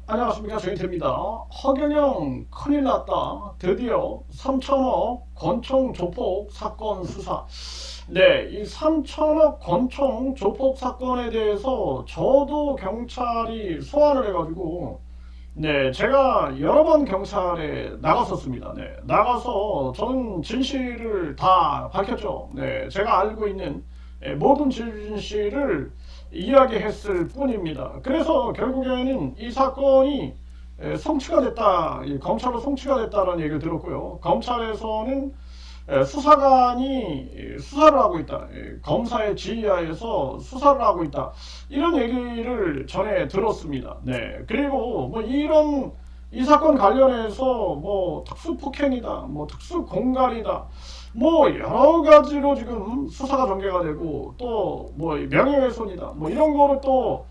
안녕하십니까, 조인태입니다. 허경영 큰일 났다. 드디어 3천억 권총 조폭 사건 수사. 네, 이 3천억 권총 조폭 사건에 대해서 저도 경찰이 소환을 해가지고, 네, 제가 여러 번 경찰에 나갔었습니다. 네, 나가서 저는 진실을 다 밝혔죠. 네, 제가 알고 있는 모든 진실을 이야기했을 뿐입니다. 그래서 결국에는 이 사건이 성취가 됐다, 검찰로 성취가 됐다는 얘기를 들었고요. 검찰에서는 수사관이 수사를 하고 있다, 검사의 지휘하에서 수사를 하고 있다, 이런 얘기를 전에 들었습니다. 네, 그리고 뭐 이런 이 사건 관련해서 뭐 특수폭행이다, 뭐 특수공갈이다, 뭐 여러 가지로 지금 수사가 전개가 되고 또 뭐 명예훼손이다, 뭐 이런 거로 또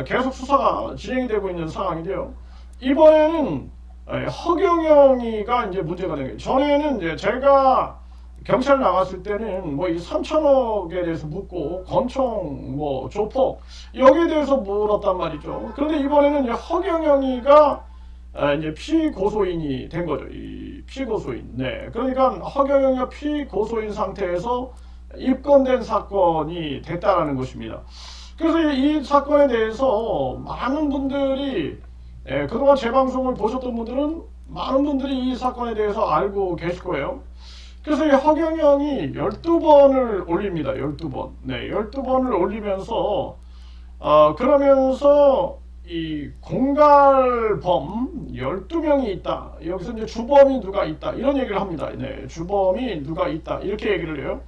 계속 수사가 진행이 되고 있는 상황인데요. 이번에는 허경영이가 이제 문제가 되는 거예요. 전에는 이제 제가 경찰 나갔을 때는 뭐 이 3천억에 대해서 묻고 권총 뭐 조폭 여기에 대해서 물었단 말이죠. 그런데 이번에는 이제 허경영이가 이제 피고소인이 된 거죠. 이 피고소인. 네. 그러니까 허경영이 피고소인 상태에서 입건된 사건이 됐다라는 것입니다. 그래서 이 사건에 대해서 많은 분들이 그동안 제 방송을 보셨던 분들은 많은 분들이 이 사건에 대해서 알고 계실 거예요. 그래서 이 허경영이 12번을 올립니다. 12번. 네, 12번을 올리면서 그러면서 이 공갈범 12명이 있다. 여기서 이제 주범이 누가 있다. 이런 얘기를 합니다. 네, 주범이 누가 있다. 이렇게 얘기를 해요.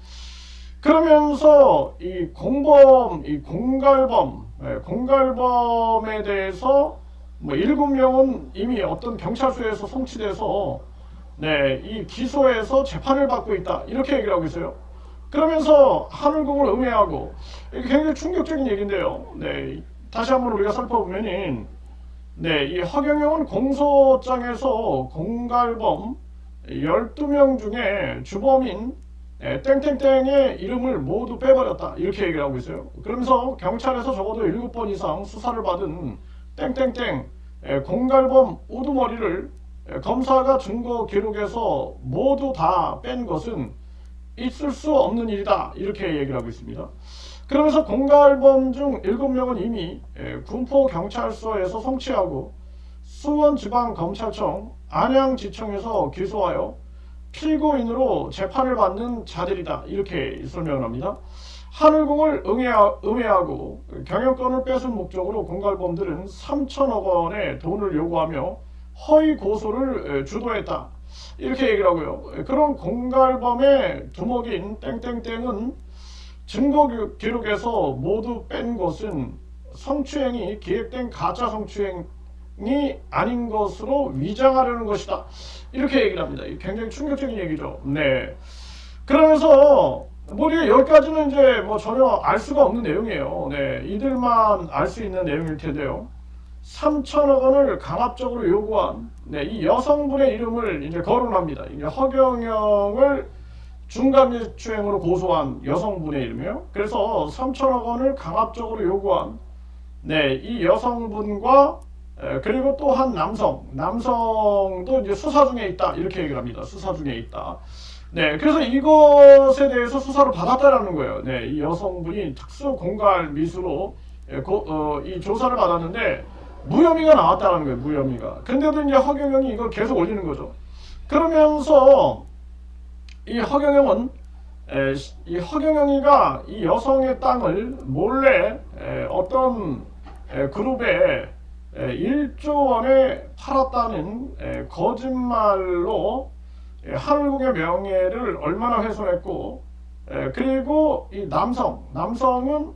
그러면서 이 공범, 이 공갈범, 공갈범에 대해서 뭐 7명은 이미 어떤 경찰서에서 송치돼서 네, 이 기소해서 재판을 받고 있다. 이렇게 얘기를 하고 있어요. 그러면서 하늘궁을 음해하고 이게 굉장히 충격적인 얘기인데요. 네, 다시 한번 우리가 살펴보면은 네, 이 허경영은 공소장에서 공갈범 12명 중에 주범인 땡땡땡의 이름을 모두 빼버렸다. 이렇게 얘기를 하고 있어요. 그러면서 경찰에서 적어도 7번 이상 수사를 받은 땡땡땡 공갈범 우두머리를 검사가 증거 기록에서 모두 다 뺀 것은 있을 수 없는 일이다. 이렇게 얘기를 하고 있습니다. 그러면서 공갈범 중 7명은 이미 군포경찰서에서 송치하고 수원지방검찰청 안양지청에서 기소하여 피고인으로 재판을 받는 자들이다. 이렇게 설명을 합니다. 하늘궁을 음해하고 경영권을 뺏은 목적으로 공갈범들은 3천억 원의 돈을 요구하며 허위 고소를 주도했다. 이렇게 얘기를 하고요. 그런 공갈범의 두목인 땡땡땡은 증거 기록에서 모두 뺀 것은 성추행이 기획된 가짜 성추행이 아닌 것으로 위장하려는 것이다. 이렇게 얘기를 합니다. 굉장히 충격적인 얘기죠. 네. 그러면서 뭐 여기까지는 이제 뭐 전혀 알 수가 없는 내용이에요. 네. 이들만 알 수 있는 내용일 텐데요. 3천억 원을 강압적으로 요구한 네, 이 여성분의 이름을 이제 거론합니다. 이제 허경영을 중간재추행으로 고소한 여성분의 이름이에요. 그래서 3천억 원을 강압적으로 요구한 네, 이 여성분과 그리고 또 한 남성도 이제 수사 중에 있다. 이렇게 얘기를 합니다. 수사 중에 있다. 네, 그래서 이것에 대해서 수사를 받았다라는 거예요. 네, 이 여성분이 특수 공갈 미수로 이 조사를 받았는데 무혐의가 나왔다는 거예요. 무혐의가. 근데도 이제 허경영이 이걸 계속 올리는 거죠. 그러면서 이 허경영이가 이 여성의 땅을 몰래 어떤 그룹에 1조 원에 팔았다는 거짓말로 하늘궁의 명예를 얼마나 훼손했고, 그리고 이 남성은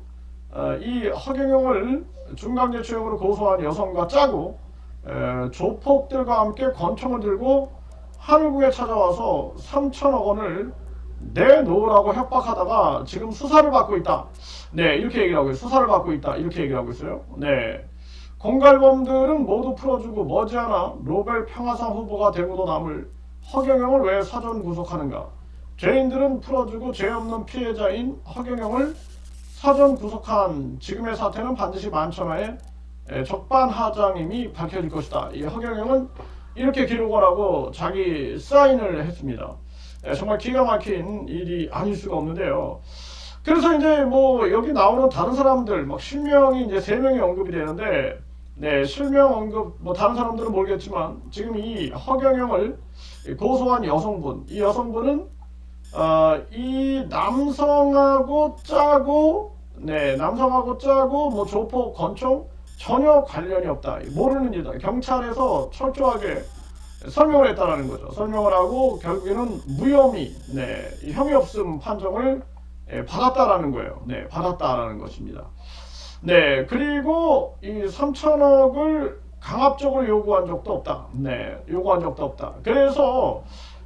이 허경영을 중간재추행으로 고소한 여성과 짜고 조폭들과 함께 권총을 들고 하늘궁에 찾아와서 3천억 원을 내놓으라고 협박하다가 지금 수사를 받고 있다. 네, 이렇게 얘기를 하고 있어요. 수사를 받고 있다. 이렇게 얘기를 하고 있어요. 네. 공갈범들은 모두 풀어주고 머지않아 노벨 평화상 후보가 되고도 남을 허경영을 왜 사전 구속하는가? 죄인들은 풀어주고 죄 없는 피해자인 허경영을 사전 구속한 지금의 사태는 반드시 만천하에 적반하장임이 밝혀질 것이다. 이 허경영은 이렇게 기록을 하고 자기 사인을 했습니다. 정말 기가 막힌 일이 아닐 수가 없는데요. 그래서 이제 뭐 여기 나오는 다른 사람들 막 실명이 이제 3명이 언급이 되는데, 네, 실명 언급 뭐 다른 사람들은 모르겠지만 지금 이 허경영을 고소한 여성분, 이 여성분은 이 남성하고 짜고, 네, 남성하고 짜고 뭐 조폭 권총 전혀 관련이 없다. 모르는 일이다. 경찰에서 철저하게 설명을 했다라는 거죠. 설명을 하고 결국에는 무혐의, 네, 혐의 없음 판정을 받았다라는 거예요. 네, 받았다라는 것입니다. 네, 그리고 이 3천억을 강압적으로 요구한 적도 없다. 네, 요구한 적도 없다. 그래서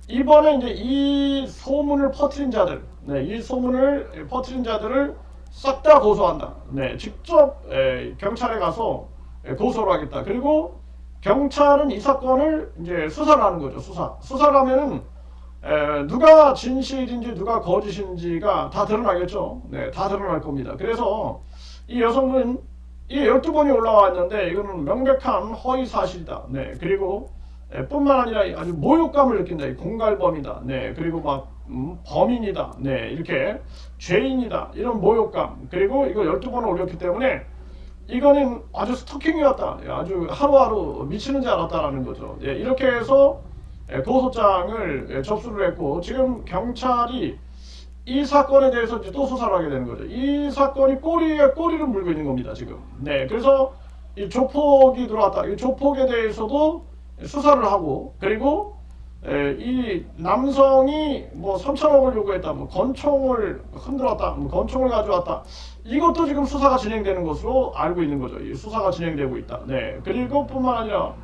이번에 이제 이 소문을 퍼뜨린 자들, 네, 이 소문을 퍼뜨린 자들을 싹 다 고소한다. 네, 직접 경찰에 가서 고소를 하겠다. 그리고 경찰은 이 사건을 이제 수사를 하는 거죠. 수사를 하면은 누가 진실인지 누가 거짓인지가 다 드러나겠죠. 네, 다 드러날 겁니다. 그래서 이 여성은 이 12번이 올라왔는데 이거는 명백한 허위 사실이다. 네, 그리고 뿐만 아니라 아주 모욕감을 느낀다. 이 공갈범이다. 네, 그리고 막 범인이다. 네, 이렇게 죄인이다. 이런 모욕감. 그리고 이거 12번을 올렸기 때문에 이거는 아주 스토킹이었다. 아주 하루하루 미치는 줄 알았다라는 거죠. 예, 이렇게 해서 고소장을 접수를 했고, 지금 경찰이 이 사건에 대해서 이제 또 수사를 하게 되는 거죠. 이 사건이 꼬리에 꼬리를 물고 있는 겁니다, 지금. 네, 그래서 이 조폭이 들어왔다. 이 조폭에 대해서도 수사를 하고, 그리고 이 남성이 뭐 3천억을 요구했다, 뭐 권총을 흔들었다, 뭐 권총을 가져왔다. 이것도 지금 수사가 진행되는 것으로 알고 있는 거죠. 이 수사가 진행되고 있다. 네, 그리고 뿐만 아니라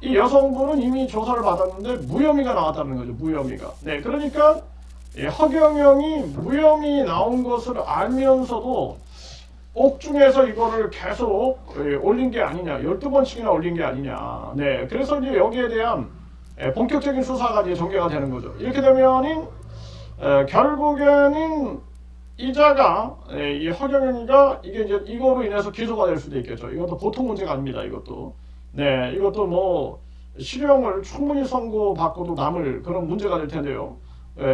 이 여성분은 이미 조사를 받았는데 무혐의가 나왔다는 거죠. 무혐의가. 네, 그러니까 허경영이 무혐의 나온 것을 알면서도 옥중에서 이거를 계속 올린 게 아니냐, 12번씩이나 올린 게 아니냐. 네, 그래서 이제 여기에 대한 본격적인 수사가 이제 전개가 되는 거죠. 이렇게 되면은 결국에는 이자가 이 허경영이가 이게 이제 이거로 인해서 기소가 될 수도 있겠죠. 이것도 보통 문제가 아닙니다. 이것도. 네, 이것도 뭐 실형을 충분히 선고받고도 남을 그런 문제가 될 텐데요.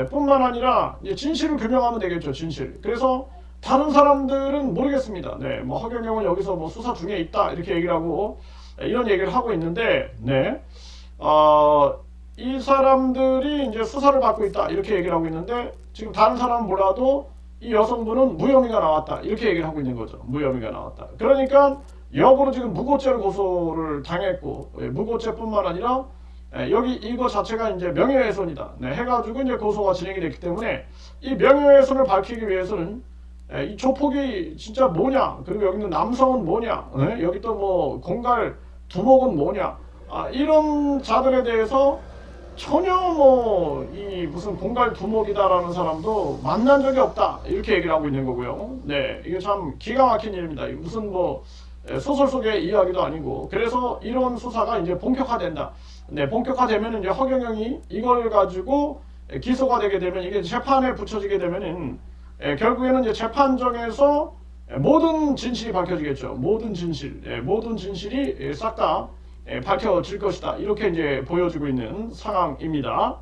뿐만 아니라 이제 진실을 규명하면 되겠죠. 진실. 그래서 다른 사람들은 모르겠습니다. 네, 뭐 허경영은 여기서 뭐 수사 중에 있다 이렇게 얘기를 하고 이런 얘기를 하고 있는데, 네, 이 사람들이 이제 수사를 받고 있다 이렇게 얘기를 하고 있는데, 지금 다른 사람은 몰라도 이 여성분은 무혐의가 나왔다 이렇게 얘기를 하고 있는 거죠. 무혐의가 나왔다. 그러니까 역으로 지금 무고죄로 고소를 당했고, 무고죄뿐만 아니라 여기 이거 자체가 이제 명예훼손이다. 네, 해가지고 이제 고소가 진행이 됐기 때문에 이 명예훼손을 밝히기 위해서는 이 조폭이 진짜 뭐냐, 그리고 여기 있는 남성은 뭐냐, 네? 여기 또 뭐 공갈 두목은 뭐냐, 이런 자들에 대해서 전혀 뭐 이 무슨 공갈 두목이다라는 사람도 만난 적이 없다 이렇게 얘기를 하고 있는 거고요. 네, 이게 참 기가 막힌 일입니다. 무슨 뭐 소설 속의 이야기도 아니고. 그래서 이런 수사가 이제 본격화된다. 네, 본격화되면 이제 허경영이 이걸 가지고 기소가 되게 되면 이게 재판에 붙여지게 되면은 결국에는 이제 재판정에서 모든 진실이 밝혀지겠죠. 모든 진실이 싹 다 밝혀질 것이다. 이렇게 이제 보여지고 있는 상황입니다.